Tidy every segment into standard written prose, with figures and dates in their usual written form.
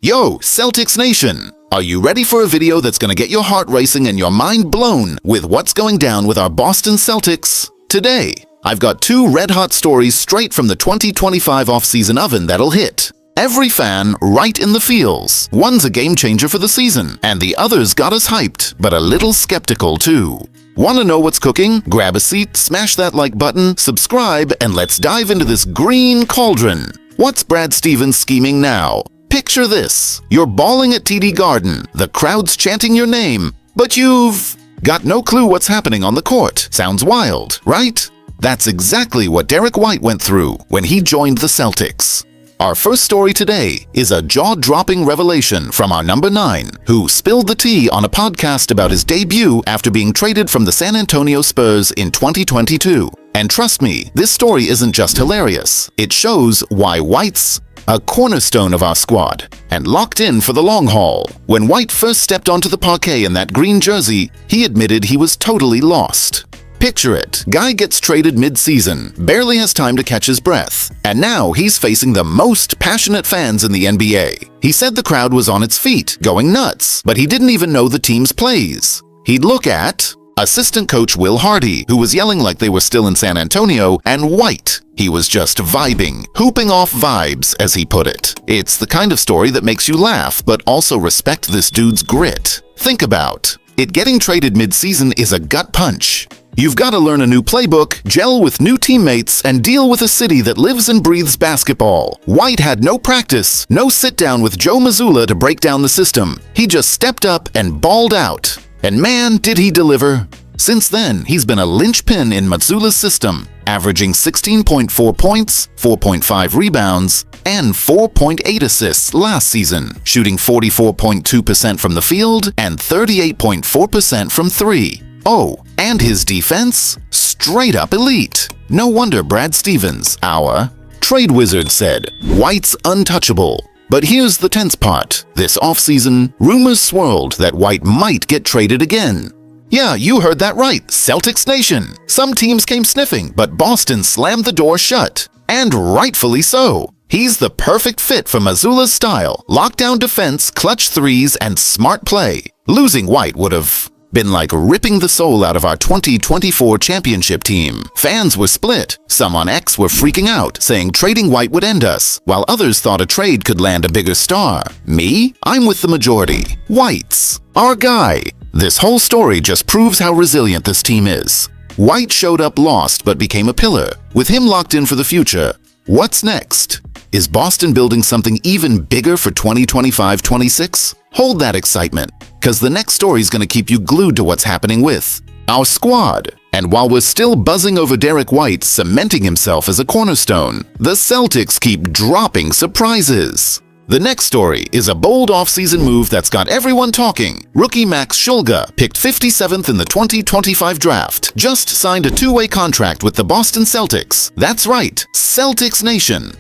Yo, Celtics Nation! Are you ready for a video that's gonna get your heart racing and your mind blown with what's going down with our Boston Celtics? Today, I've got two red-hot stories straight from the 2025 off-season oven that'll hit every fan right in the feels. One's a game-changer for the season, and the other's got us hyped, but a little skeptical too. Want to know what's cooking? Grab a seat, smash that like button, subscribe, and let's dive into this green cauldron. What's Brad Stevens scheming now? Picture this. You're bawling at TD Garden, the crowd's chanting your name, but you've got no clue what's happening on the court. Sounds wild, right? That's exactly what Derrick White went through when he joined the Celtics. Our first story today is a jaw-dropping revelation from our number 9, who spilled the tea on a podcast about his debut after being traded from the San Antonio Spurs in 2022. And trust me, this story isn't just hilarious. It shows why White's a cornerstone of our squad, and locked in for the long haul. When White first stepped onto the parquet in that green jersey, he admitted he was totally lost. Picture it, guy gets traded mid-season, barely has time to catch his breath, and now he's facing the most passionate fans in the NBA. He said the crowd was on its feet, going nuts, but he didn't even know the team's plays. He'd look at assistant coach Will Hardy, who was yelling like they were still in San Antonio, and White. He was just vibing, hooping off vibes, as he put it. It's the kind of story that makes you laugh, but also respect this dude's grit. Think about it. Getting traded mid-season is a gut punch. You've got to learn a new playbook, gel with new teammates, and deal with a city that lives and breathes basketball. White had no practice, no sit-down with Joe Mazzulla to break down the system. He just stepped up and balled out. And man, did he deliver. Since then, he's been a linchpin in Mazzulla's system, averaging 16.4 points, 4.5 rebounds, and 4.8 assists last season, shooting 44.2% from the field and 38.4% from three. Oh, and his defense? Straight up elite. No wonder Brad Stevens, our trade wizard, said, White's untouchable. But here's the tense part. This offseason, rumors swirled that White might get traded again. Yeah, you heard that right, Celtics Nation. Some teams came sniffing, but Boston slammed the door shut. And rightfully so. He's the perfect fit for Mazzulla's style, lockdown defense, clutch threes, and smart play. Losing White would have been like ripping the soul out of our 2024 championship team. Fans were split. Some on X were freaking out, saying trading White would end us, while others thought a trade could land a bigger star. Me? I'm with the majority. White's our guy. This whole story just proves how resilient this team is. White showed up lost but became a pillar. With him locked in for the future, what's next? Is Boston building something even bigger for 2025-26? Hold that excitement, because the next story is going to keep you glued to what's happening with our squad. And while we're still buzzing over Derrick White cementing himself as a cornerstone, the Celtics keep dropping surprises. The next story is a bold offseason move that's got everyone talking. Rookie Max Schulga, picked 57th in the 2025 draft, just signed a two-way contract with the Boston Celtics. That's right, Celtics Nation.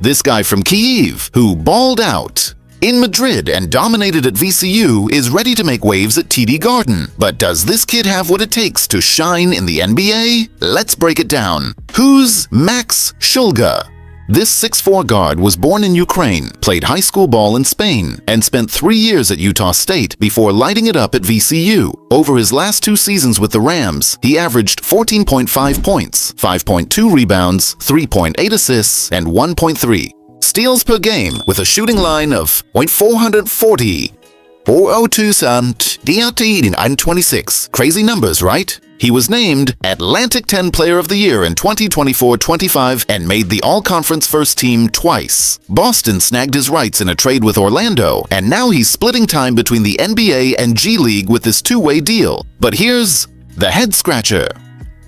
This guy from Kyiv, who balled out in Madrid and dominated at VCU, is ready to make waves at TD Garden. But does this kid have what it takes to shine in the NBA? Let's break it down. Who's Max Schulga? This 6'4" guard was born in Ukraine, played high school ball in Spain, and spent 3 years at Utah State before lighting it up at VCU. Over his last 2 seasons with the Rams, he averaged 14.5 points, 5.2 rebounds, 3.8 assists, and 1.3 steals per game, with a shooting line of .440. 402 DRT in 26. Crazy numbers, right? He was named Atlantic 10 Player of the Year in 2024-25 and made the All-Conference First Team twice. Boston snagged his rights in a trade with Orlando, and now he's splitting time between the NBA and G League with this two-way deal. But here's the head-scratcher.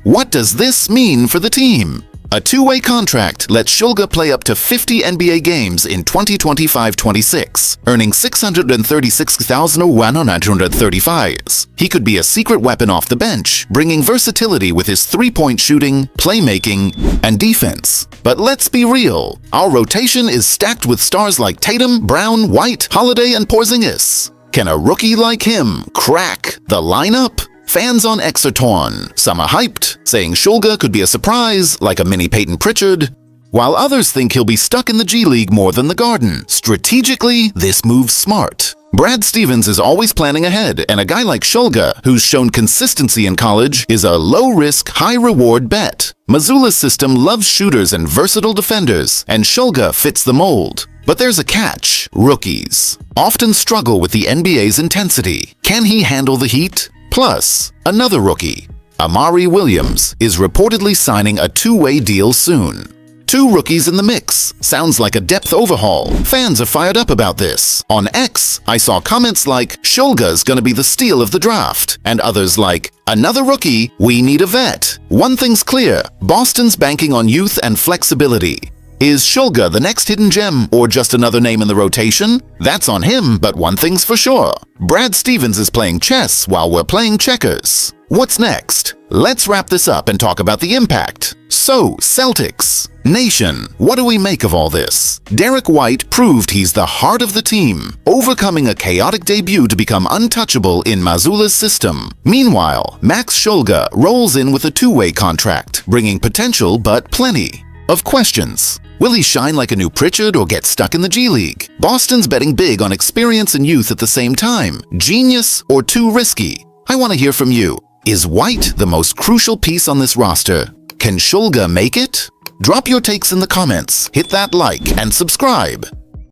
What does this mean for the team? A two-way contract lets Schulga play up to 50 NBA games in 2025-26, earning $636,135. He could be a secret weapon off the bench, bringing versatility with his three-point shooting, playmaking, and defense. But let's be real, our rotation is stacked with stars like Tatum, Brown, White, Holiday, and Porzingis. Can a rookie like him crack the lineup? Fans on X are torn. Some are hyped, saying Schulga could be a surprise, like a mini Peyton Pritchard. while others think he'll be stuck in the G League more than the Garden. Strategically, this move's smart. Brad Stevens is always planning ahead, and a guy like Schulga, who's shown consistency in college, is a low-risk, high-reward bet. Mazzulla's system loves shooters and versatile defenders, and Schulga fits the mold. But there's a catch. Rookies often struggle with the NBA's intensity. Can he handle the heat? Plus, another rookie, Amari Williams, is reportedly signing a two-way deal soon. Two rookies in the mix. Sounds like a depth overhaul. Fans are fired up about this. On X, I saw comments like, Schulga's gonna be the steal of the draft, and others like, another rookie, we need a vet. One thing's clear, Boston's banking on youth and flexibility. Is Schulga the next hidden gem or just another name in the rotation? That's on him, but one thing's for sure. Brad Stevens is playing chess while we're playing checkers. What's next? Let's wrap this up and talk about the impact. So, Celtics Nation, what do we make of all this? Derrick White proved he's the heart of the team, overcoming a chaotic debut to become untouchable in Mazzulla's system. Meanwhile, Max Schulga rolls in with a two-way contract, bringing potential but plenty of questions. Will he shine like a new Pritchard or get stuck in the G League? Boston's betting big on experience and youth at the same time. Genius or too risky? I want to hear from you. Is White the most crucial piece on this roster? Can Schulga make it? Drop your takes in the comments, hit that like, and subscribe.